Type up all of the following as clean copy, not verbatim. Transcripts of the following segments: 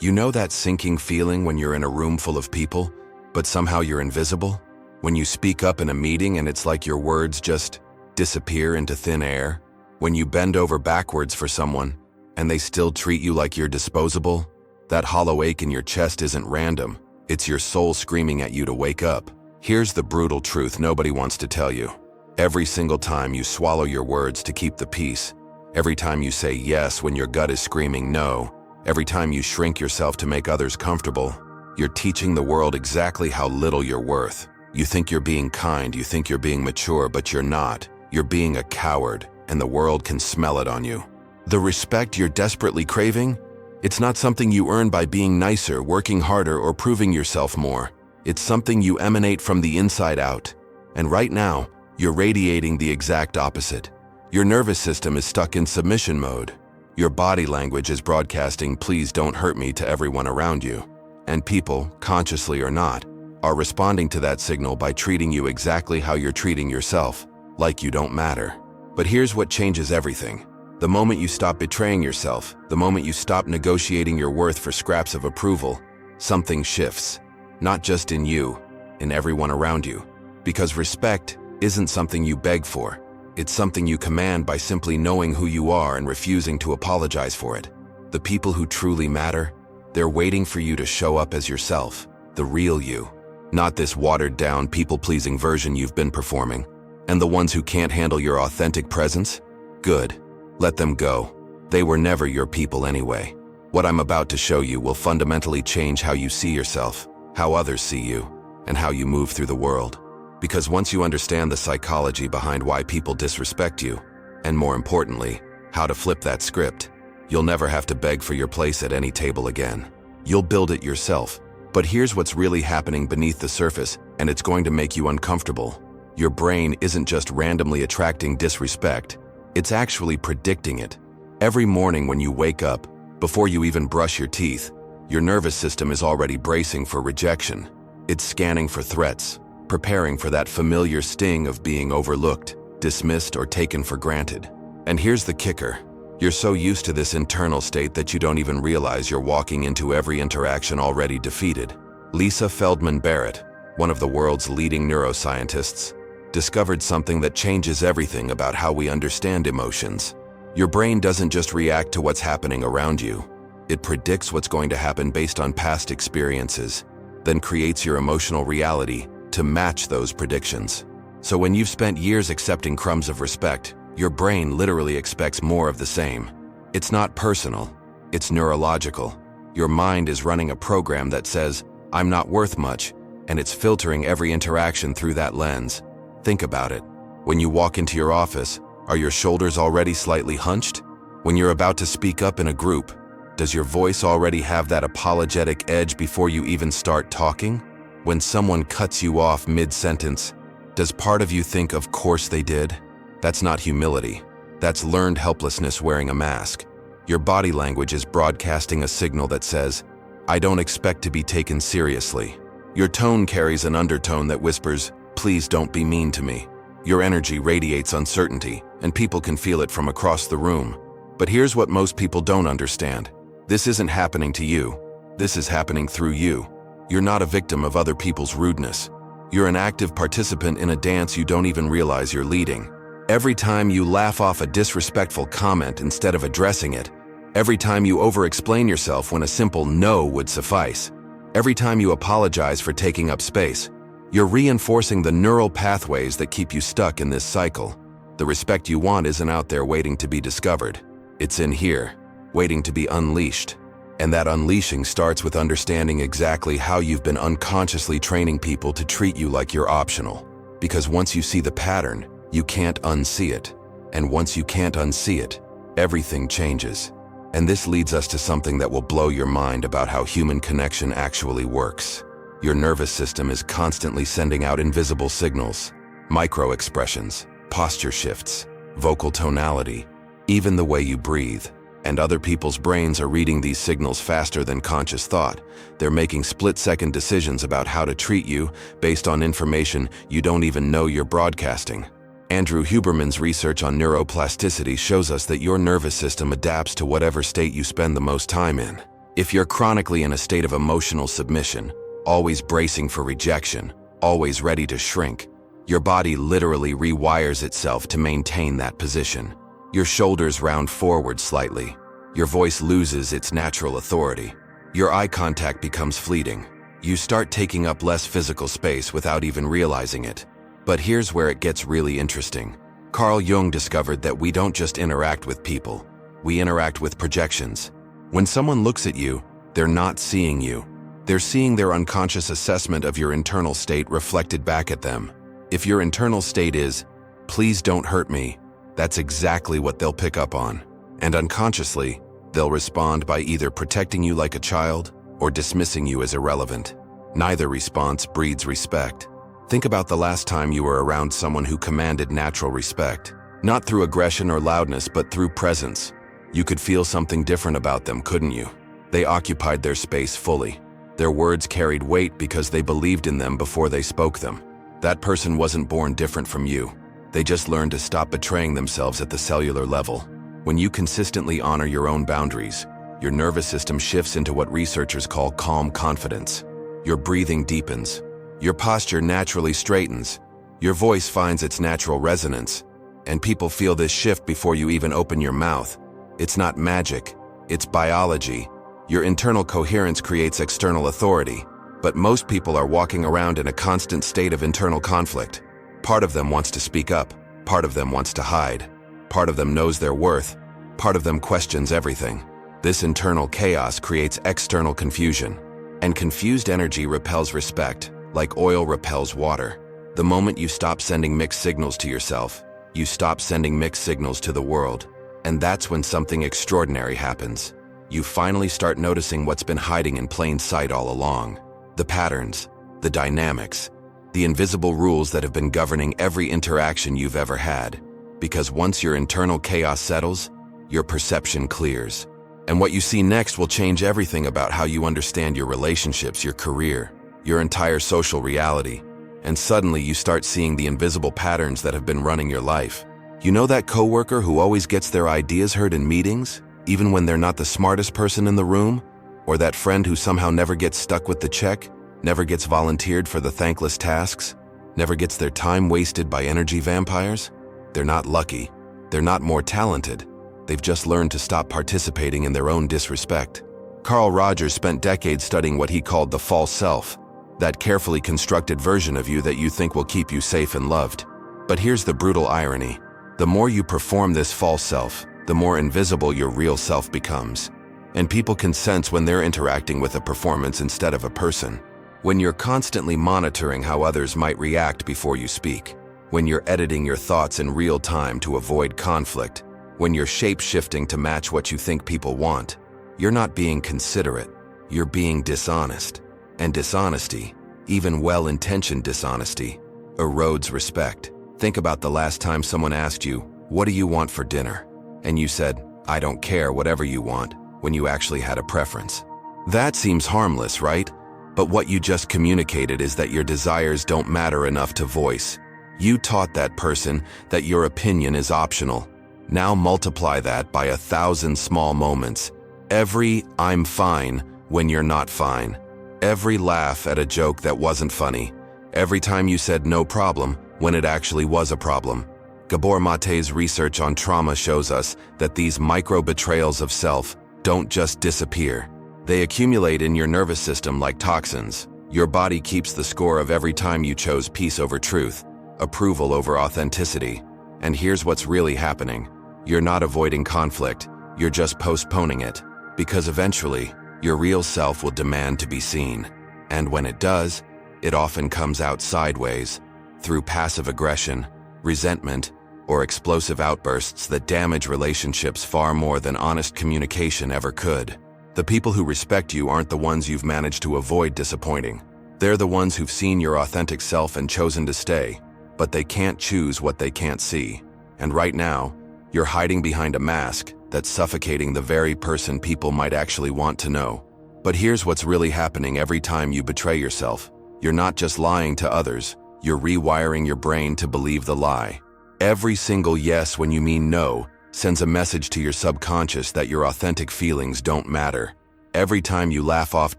You know that sinking feeling when you're in a room full of people, but somehow you're invisible? When you speak up in a meeting and it's like your words just disappear into thin air? When you bend over backwards for someone and they still treat you like you're disposable? That hollow ache in your chest isn't random. It's your soul screaming at you to wake up. Here's the brutal truth nobody wants to tell you. Every single time you swallow your words to keep the peace, every time you say yes when your gut is screaming no, every time you shrink yourself to make others comfortable, you're teaching the world exactly how little you're worth. You think you're being kind, you think you're being mature, but you're not. You're being a coward, and the world can smell it on you. The respect you're desperately craving? It's not something you earn by being nicer, working harder, or proving yourself more. It's something you emanate from the inside out. And right now, you're radiating the exact opposite. Your nervous system is stuck in submission mode. Your body language is broadcasting, "Please don't hurt me," to everyone around you. And people, consciously or not, are responding to that signal by treating you exactly how you're treating yourself, like you don't matter. But here's what changes everything. The moment you stop betraying yourself, the moment you stop negotiating your worth for scraps of approval, something shifts. Not just in you, in everyone around you. Because respect isn't something you beg for. It's something you command by simply knowing who you are and refusing to apologize for it. The people who truly matter, they're waiting for you to show up as yourself, the real you. Not this watered-down, people-pleasing version you've been performing. And the ones who can't handle your authentic presence? Good. Let them go. They were never your people anyway. What I'm about to show you will fundamentally change how you see yourself, how others see you, and how you move through the world. Because once you understand the psychology behind why people disrespect you, and more importantly, how to flip that script, you'll never have to beg for your place at any table again. You'll build it yourself. But here's what's really happening beneath the surface, and it's going to make you uncomfortable. Your brain isn't just randomly attracting disrespect, it's actually predicting it. Every morning when you wake up, before you even brush your teeth, your nervous system is already bracing for rejection. It's scanning for threats, preparing for that familiar sting of being overlooked, dismissed, or taken for granted. And here's the kicker. You're so used to this internal state that you don't even realize you're walking into every interaction already defeated. Lisa Feldman Barrett, one of the world's leading neuroscientists, discovered something that changes everything about how we understand emotions. Your brain doesn't just react to what's happening around you. It predicts what's going to happen based on past experiences, then creates your emotional reality to match those predictions. So when you've spent years accepting crumbs of respect, your brain literally expects more of the same. It's not personal, it's neurological. Your mind is running a program that says, "I'm not worth much," and it's filtering every interaction through that lens. Think about it. When you walk into your office, are your shoulders already slightly hunched? When you're about to speak up in a group, does your voice already have that apologetic edge before you even start talking? When someone cuts you off mid-sentence, does part of you think, "Of course they did"? That's not humility. That's learned helplessness wearing a mask. Your body language is broadcasting a signal that says, "I don't expect to be taken seriously." Your tone carries an undertone that whispers, "Please don't be mean to me." Your energy radiates uncertainty, and people can feel it from across the room. But here's what most people don't understand. This isn't happening to you. This is happening through you. You're not a victim of other people's rudeness. You're an active participant in a dance you don't even realize you're leading. Every time you laugh off a disrespectful comment instead of addressing it, every time you over-explain yourself when a simple no would suffice, every time you apologize for taking up space, you're reinforcing the neural pathways that keep you stuck in this cycle. The respect you want isn't out there waiting to be discovered. It's in here, waiting to be unleashed. And that unleashing starts with understanding exactly how you've been unconsciously training people to treat you like you're optional. Because once you see the pattern, you can't unsee it. And once you can't unsee it, everything changes. And this leads us to something that will blow your mind about how human connection actually works. Your nervous system is constantly sending out invisible signals, micro-expressions, posture shifts, vocal tonality, even the way you breathe. And other people's brains are reading these signals faster than conscious thought. They're making split-second decisions about how to treat you based on information you don't even know you're broadcasting. Andrew Huberman's research on neuroplasticity shows us that your nervous system adapts to whatever state you spend the most time in. If you're chronically in a state of emotional submission, always bracing for rejection, always ready to shrink, your body literally rewires itself to maintain that position. Your shoulders round forward slightly. Your voice loses its natural authority. Your eye contact becomes fleeting. You start taking up less physical space without even realizing it. But here's where it gets really interesting. Carl Jung discovered that we don't just interact with people, we interact with projections. When someone looks at you, they're not seeing you. They're seeing their unconscious assessment of your internal state reflected back at them. If your internal state is, "Please don't hurt me," that's exactly what they'll pick up on. And unconsciously, they'll respond by either protecting you like a child or dismissing you as irrelevant. Neither response breeds respect. Think about the last time you were around someone who commanded natural respect. Not through aggression or loudness, but through presence. You could feel something different about them, couldn't you? They occupied their space fully. Their words carried weight because they believed in them before they spoke them. That person wasn't born different from you. They just learned to stop betraying themselves at the cellular level. When you consistently honor your own boundaries, your nervous system shifts into what researchers call calm confidence. Your breathing deepens. Your posture naturally straightens. Your voice finds its natural resonance. And people feel this shift before you even open your mouth. It's not magic, it's biology. Your internal coherence creates external authority. But most people are walking around in a constant state of internal conflict. Part of them wants to speak up. Part of them wants to hide. Part of them knows their worth. Part of them questions everything. This internal chaos creates external confusion. And confused energy repels respect, like oil repels water. The moment you stop sending mixed signals to yourself, you stop sending mixed signals to the world. And that's when something extraordinary happens. You finally start noticing what's been hiding in plain sight all along. The patterns, the dynamics, the invisible rules that have been governing every interaction you've ever had. Because once your internal chaos settles, your perception clears. And what you see next will change everything about how you understand your relationships, your career, your entire social reality. And suddenly you start seeing the invisible patterns that have been running your life. You know that coworker who always gets their ideas heard in meetings, even when they're not the smartest person in the room? Or that friend who somehow never gets stuck with the check, never gets volunteered for the thankless tasks, never gets their time wasted by energy vampires? They're not lucky. They're not more talented. They've just learned to stop participating in their own disrespect. Carl Rogers spent decades studying what he called the false self, that carefully constructed version of you that you think will keep you safe and loved. But here's the brutal irony. The more you perform this false self, the more invisible your real self becomes. And people can sense when they're interacting with a performance instead of a person. When you're constantly monitoring how others might react before you speak. When you're editing your thoughts in real time to avoid conflict. When you're shape-shifting to match what you think people want. You're not being considerate. You're being dishonest. And dishonesty, even well-intentioned dishonesty, erodes respect. Think about the last time someone asked you, "What do you want for dinner?" And you said, "I don't care, whatever you want," when you actually had a preference. That seems harmless, right? But what you just communicated is that your desires don't matter enough to voice. You taught that person that your opinion is optional. Now multiply that by 1,000 small moments. Every "I'm fine" when you're not fine. Every laugh at a joke that wasn't funny. Every time you said "no problem" when it actually was a problem. Gabor Mate's research on trauma shows us that these micro-betrayals of self don't just disappear. They accumulate in your nervous system like toxins. Your body keeps the score of every time you chose peace over truth, approval over authenticity. And here's what's really happening. You're not avoiding conflict, you're just postponing it. Because eventually, your real self will demand to be seen. And when it does, it often comes out sideways, through passive aggression, resentment, or explosive outbursts that damage relationships far more than honest communication ever could. The people who respect you aren't the ones you've managed to avoid disappointing. They're the ones who've seen your authentic self and chosen to stay, but they can't choose what they can't see. And right now, you're hiding behind a mask that's suffocating the very person people might actually want to know. But here's what's really happening every time you betray yourself. You're not just lying to others, you're rewiring your brain to believe the lie. Every single yes when you mean no sends a message to your subconscious that your authentic feelings don't matter. Every time you laugh off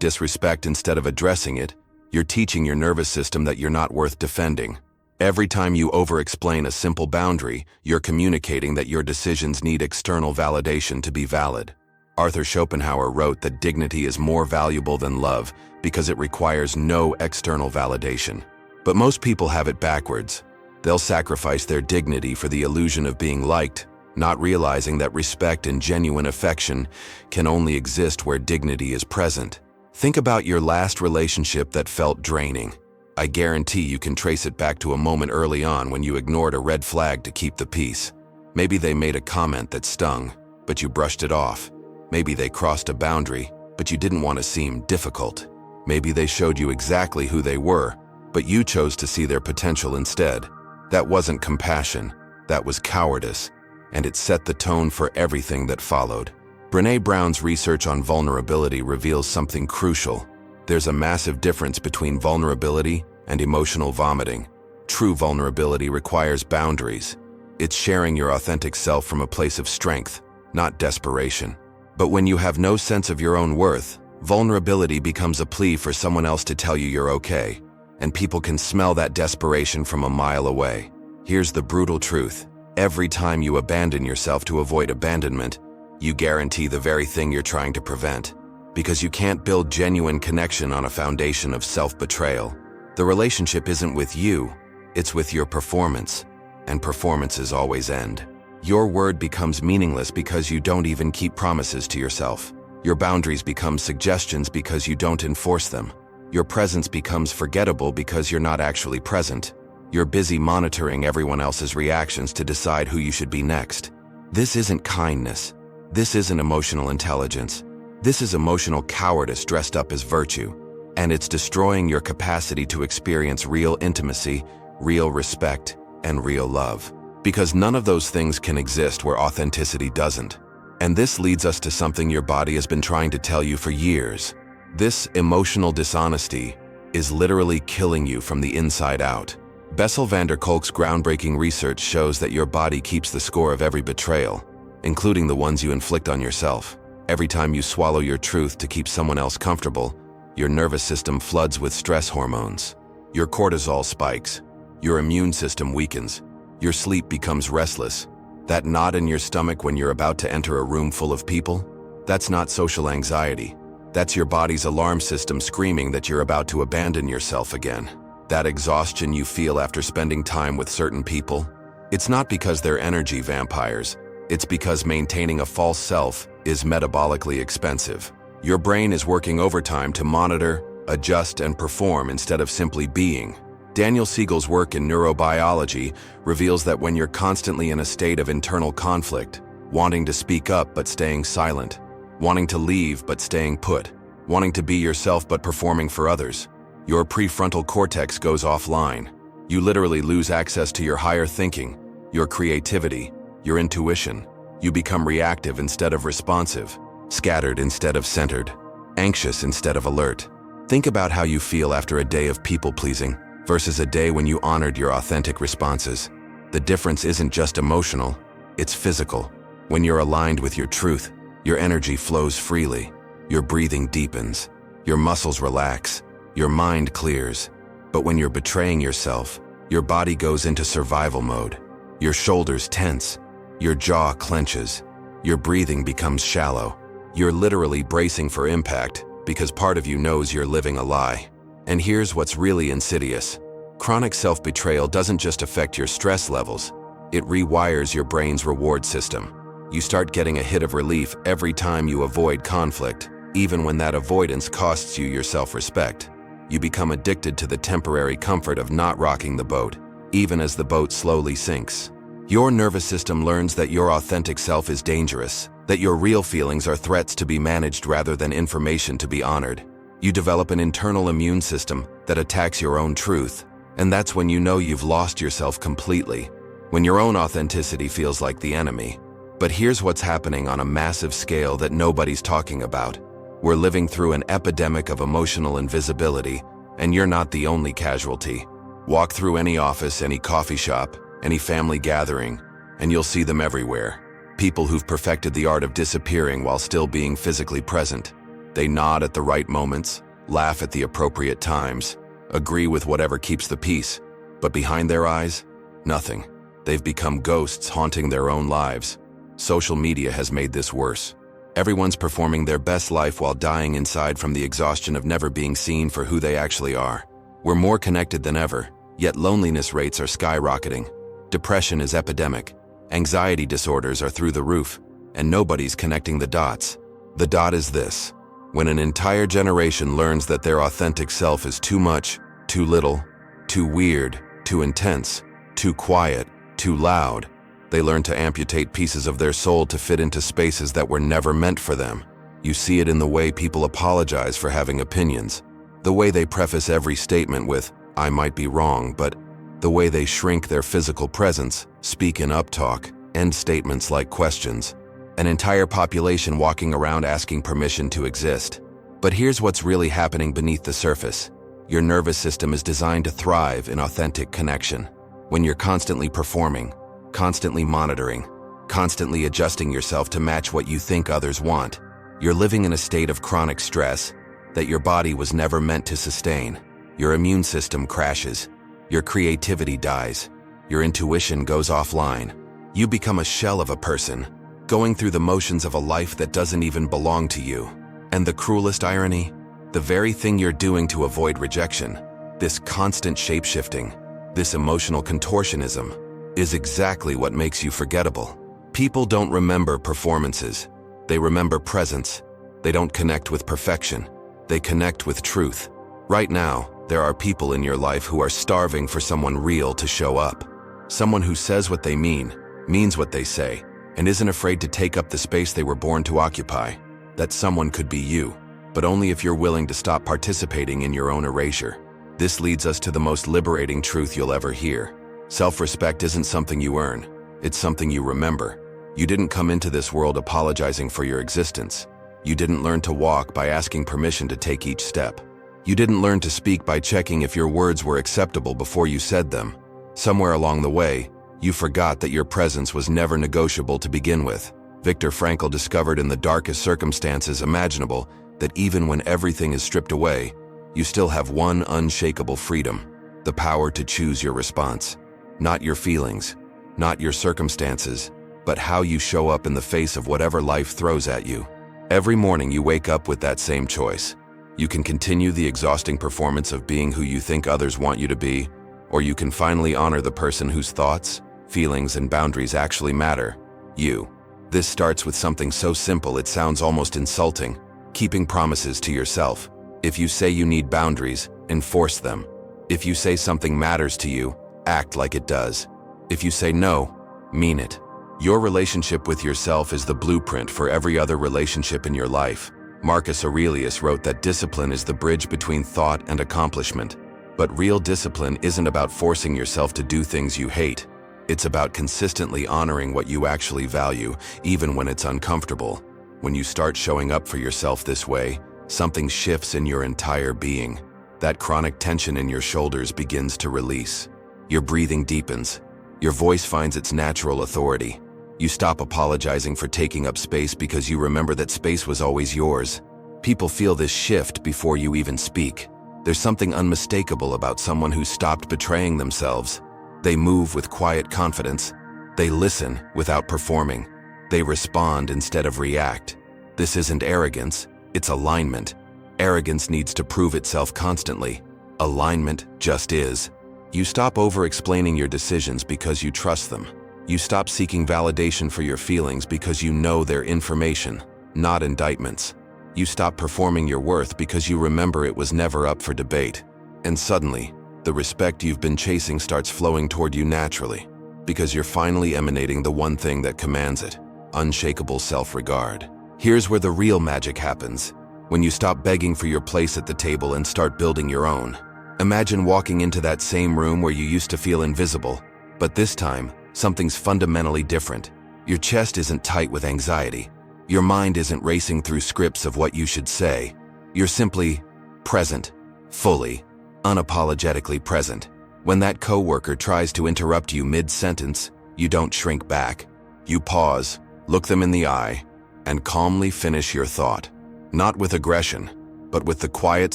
disrespect instead of addressing it, you're teaching your nervous system that you're not worth defending. Every time you over-explain a simple boundary, you're communicating that your decisions need external validation to be valid. Arthur Schopenhauer wrote that dignity is more valuable than love because it requires no external validation. But most people have it backwards. They'll sacrifice their dignity for the illusion of being liked, not realizing that respect and genuine affection can only exist where dignity is present. Think about your last relationship that felt draining. I guarantee you can trace it back to a moment early on when you ignored a red flag to keep the peace. Maybe they made a comment that stung, but you brushed it off. Maybe they crossed a boundary, but you didn't want to seem difficult. Maybe they showed you exactly who they were, but you chose to see their potential instead. That wasn't compassion, that was cowardice, and it set the tone for everything that followed. Brené Brown's research on vulnerability reveals something crucial. There's a massive difference between vulnerability and emotional vomiting. True vulnerability requires boundaries. It's sharing your authentic self from a place of strength, not desperation. But when you have no sense of your own worth, vulnerability becomes a plea for someone else to tell you you're okay, and people can smell that desperation from a mile away. Here's the brutal truth. Every time you abandon yourself to avoid abandonment, you guarantee the very thing you're trying to prevent. Because you can't build genuine connection on a foundation of self-betrayal. The relationship isn't with you, it's with your performance, and performances always end. Your word becomes meaningless because you don't even keep promises to yourself. Your boundaries become suggestions because you don't enforce them. Your presence becomes forgettable because you're not actually present. You're busy monitoring everyone else's reactions to decide who you should be next. This isn't kindness. This isn't emotional intelligence. This is emotional cowardice dressed up as virtue. And it's destroying your capacity to experience real intimacy, real respect, and real love. Because none of those things can exist where authenticity doesn't. And this leads us to something your body has been trying to tell you for years. This emotional dishonesty is literally killing you from the inside out. Bessel van der Kolk's groundbreaking research shows that your body keeps the score of every betrayal, including the ones you inflict on yourself. Every time you swallow your truth to keep someone else comfortable, your nervous system floods with stress hormones. Your cortisol spikes. Your immune system weakens. Your sleep becomes restless. That knot in your stomach when you're about to enter a room full of people? That's not social anxiety. That's your body's alarm system screaming that you're about to abandon yourself again. That exhaustion you feel after spending time with certain people? It's not because they're energy vampires. It's because maintaining a false self is metabolically expensive. Your brain is working overtime to monitor, adjust, and perform instead of simply being. Daniel Siegel's work in neurobiology reveals that when you're constantly in a state of internal conflict, wanting to speak up but staying silent, wanting to leave but staying put, wanting to be yourself but performing for others, your prefrontal cortex goes offline. You literally lose access to your higher thinking, your creativity, your intuition. You become reactive instead of responsive, scattered instead of centered, anxious instead of alert. Think about how you feel after a day of people-pleasing versus a day when you honored your authentic responses. The difference isn't just emotional, it's physical. When you're aligned with your truth, your energy flows freely, your breathing deepens, your muscles relax, your mind clears. But when you're betraying yourself, your body goes into survival mode. Your shoulders tense, your jaw clenches, your breathing becomes shallow. You're literally bracing for impact because part of you knows you're living a lie. And here's what's really insidious. Chronic self-betrayal doesn't just affect your stress levels, it rewires your brain's reward system. You start getting a hit of relief every time you avoid conflict, even when that avoidance costs you your self-respect. You become addicted to the temporary comfort of not rocking the boat, even as the boat slowly sinks. Your nervous system learns that your authentic self is dangerous, that your real feelings are threats to be managed rather than information to be honored. You develop an internal immune system that attacks your own truth, and that's when you know you've lost yourself completely, when your own authenticity feels like the enemy. But here's what's happening on a massive scale that nobody's talking about. We're living through an epidemic of emotional invisibility, and you're not the only casualty. Walk through any office, any coffee shop, any family gathering, and you'll see them everywhere. People who've perfected the art of disappearing while still being physically present. They nod at the right moments, laugh at the appropriate times, agree with whatever keeps the peace. But behind their eyes, nothing. They've become ghosts haunting their own lives. Social media has made this worse. Everyone's performing their best life while dying inside from the exhaustion of never being seen for who they actually are. We're more connected than ever, yet loneliness rates are skyrocketing. Depression is epidemic. Anxiety disorders are through the roof, and nobody's connecting the dots. The dot is this: when an entire generation learns that their authentic self is too much, too little, too weird, too intense, too quiet, too loud, they learn to amputate pieces of their soul to fit into spaces that were never meant for them. You see it in the way people apologize for having opinions, the way they preface every statement with, "I might be wrong," but the way they shrink their physical presence, speak in uptalk, end statements like questions. An entire population walking around asking permission to exist. But here's what's really happening beneath the surface. Your nervous system is designed to thrive in authentic connection. When you're constantly performing, constantly monitoring, constantly adjusting yourself to match what you think others want, you're living in a state of chronic stress that your body was never meant to sustain. Your immune system crashes. Your creativity dies. Your intuition goes offline. You become a shell of a person, going through the motions of a life that doesn't even belong to you. And the cruelest irony? The very thing you're doing to avoid rejection, this constant shape-shifting, this emotional contortionism, is exactly what makes you forgettable. People don't remember performances. They remember presence. They don't connect with perfection. They connect with truth. Right now, there are people in your life who are starving for someone real to show up. Someone who says what they mean, means what they say, and isn't afraid to take up the space they were born to occupy. That someone could be you, but only if you're willing to stop participating in your own erasure. This leads us to the most liberating truth you'll ever hear. Self-respect isn't something you earn, it's something you remember. You didn't come into this world apologizing for your existence. You didn't learn to walk by asking permission to take each step. You didn't learn to speak by checking if your words were acceptable before you said them. Somewhere along the way, you forgot that your presence was never negotiable to begin with. Viktor Frankl discovered in the darkest circumstances imaginable that even when everything is stripped away, you still have one unshakable freedom: the power to choose your response. Not your feelings, not your circumstances, but how you show up in the face of whatever life throws at you. Every morning you wake up with that same choice. You can continue the exhausting performance of being who you think others want you to be, or you can finally honor the person whose thoughts, feelings, and boundaries actually matter: you. This starts with something so simple it sounds almost insulting: keeping promises to yourself. If you say you need boundaries, enforce them. If you say something matters to you, act like it does. If you say no, mean it. Your relationship with yourself is the blueprint for every other relationship in your life. Marcus Aurelius wrote that discipline is the bridge between thought and accomplishment. But real discipline isn't about forcing yourself to do things you hate. It's about consistently honoring what you actually value, even when it's uncomfortable. When you start showing up for yourself this way, something shifts in your entire being. That chronic tension in your shoulders begins to release. Your breathing deepens. Your voice finds its natural authority. You stop apologizing for taking up space because you remember that space was always yours. People feel this shift before you even speak. There's something unmistakable about someone who's stopped betraying themselves. They move with quiet confidence. They listen without performing. They respond instead of react. This isn't arrogance, it's alignment. Arrogance needs to prove itself constantly. Alignment just is. You stop over-explaining your decisions because you trust them. You stop seeking validation for your feelings because you know they're information, not indictments. You stop performing your worth because you remember it was never up for debate. And suddenly, the respect you've been chasing starts flowing toward you naturally, because you're finally emanating the one thing that commands it: unshakable self-regard. Here's where the real magic happens: when you stop begging for your place at the table and start building your own. Imagine walking into that same room where you used to feel invisible, but this time, something's fundamentally different. Your chest isn't tight with anxiety. Your mind isn't racing through scripts of what you should say. You're simply present, fully, unapologetically present. When that coworker tries to interrupt you mid-sentence, you don't shrink back. You pause, look them in the eye, and calmly finish your thought. Not with aggression, but with the quiet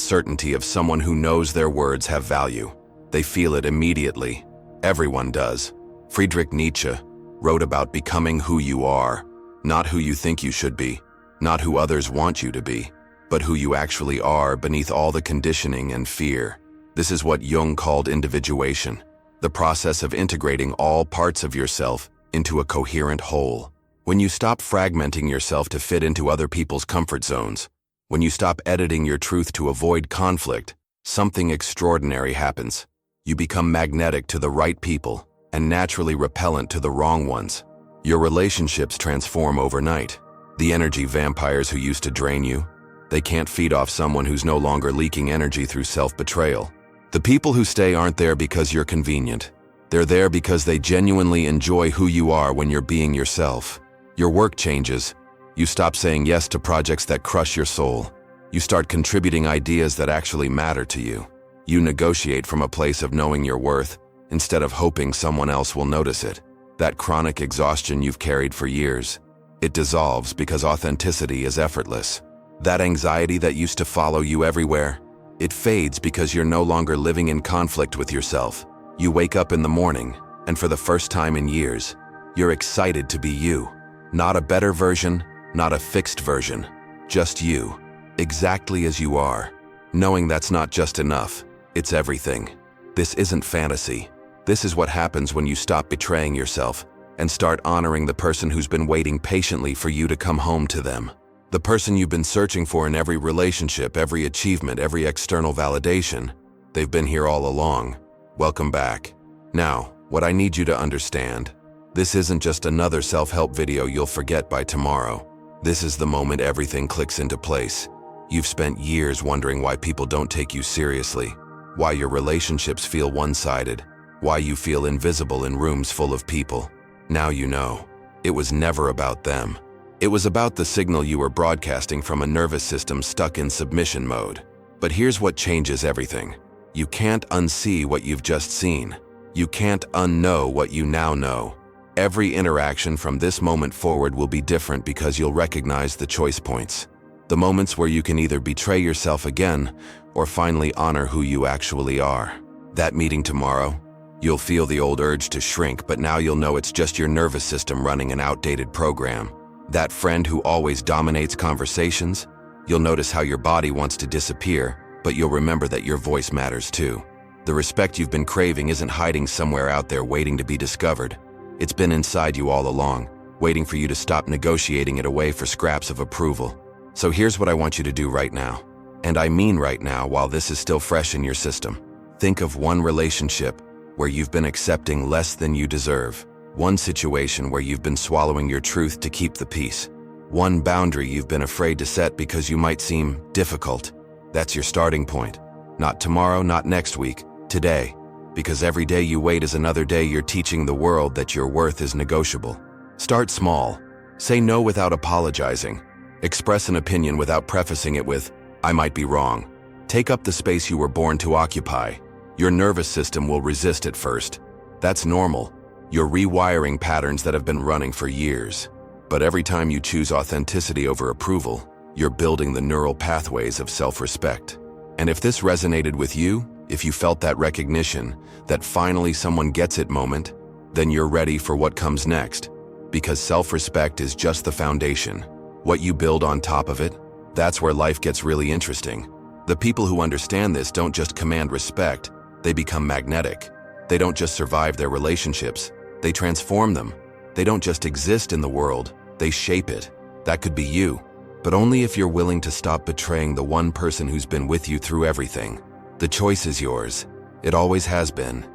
certainty of someone who knows their words have value. They feel it immediately. Everyone does. Friedrich Nietzsche wrote about becoming who you are, not who you think you should be, not who others want you to be, but who you actually are beneath all the conditioning and fear. This is what Jung called individuation, the process of integrating all parts of yourself into a coherent whole. When you stop fragmenting yourself to fit into other people's comfort zones, when you stop editing your truth to avoid conflict, something extraordinary happens. You become magnetic to the right people and naturally repellent to the wrong ones. Your relationships transform overnight. The energy vampires who used to drain you, they can't feed off someone who's no longer leaking energy through self-betrayal. The people who stay aren't there because you're convenient. They're there because they genuinely enjoy who you are when you're being yourself. Your work changes. You stop saying yes to projects that crush your soul. You start contributing ideas that actually matter to you. You negotiate from a place of knowing your worth instead of hoping someone else will notice it. That chronic exhaustion you've carried for years, it dissolves because authenticity is effortless. That anxiety that used to follow you everywhere, it fades because you're no longer living in conflict with yourself. You wake up in the morning, and for the first time in years, you're excited to be you. Not a better version, not a fixed version, just you, exactly as you are. Knowing that's not just enough, it's everything. This isn't fantasy. This is what happens when you stop betraying yourself and start honoring the person who's been waiting patiently for you to come home to them. The person you've been searching for in every relationship, every achievement, every external validation. They've been here all along. Welcome back. Now, what I need you to understand, this isn't just another self-help video you'll forget by tomorrow. This is the moment everything clicks into place. You've spent years wondering why people don't take you seriously, why your relationships feel one-sided, why you feel invisible in rooms full of people. Now you know. It was never about them. It was about the signal you were broadcasting from a nervous system stuck in submission mode. But here's what changes everything. You can't unsee what you've just seen. You can't unknow what you now know. Every interaction from this moment forward will be different because you'll recognize the choice points. The moments where you can either betray yourself again or finally honor who you actually are. That meeting tomorrow, you'll feel the old urge to shrink, but now you'll know it's just your nervous system running an outdated program. That friend who always dominates conversations, you'll notice how your body wants to disappear, but you'll remember that your voice matters too. The respect you've been craving isn't hiding somewhere out there waiting to be discovered. It's been inside you all along, waiting for you to stop negotiating it away for scraps of approval. So here's what I want you to do right now. And I mean right now, while this is still fresh in your system. Think of one relationship where you've been accepting less than you deserve. One situation where you've been swallowing your truth to keep the peace. One boundary you've been afraid to set because you might seem difficult. That's your starting point. Not tomorrow, not next week, today. Because every day you wait is another day you're teaching the world that your worth is negotiable. Start small. Say no without apologizing. Express an opinion without prefacing it with, I might be wrong. Take up the space you were born to occupy. Your nervous system will resist at first. That's normal. You're rewiring patterns that have been running for years. But every time you choose authenticity over approval, you're building the neural pathways of self-respect. And if this resonated with you, if you felt that recognition, that finally someone gets it moment, then you're ready for what comes next. Because self-respect is just the foundation. What you build on top of it, that's where life gets really interesting. The people who understand this don't just command respect, they become magnetic. They don't just survive their relationships, they transform them. They don't just exist in the world, they shape it. That could be you, but only if you're willing to stop betraying the one person who's been with you through everything. The choice is yours. It always has been.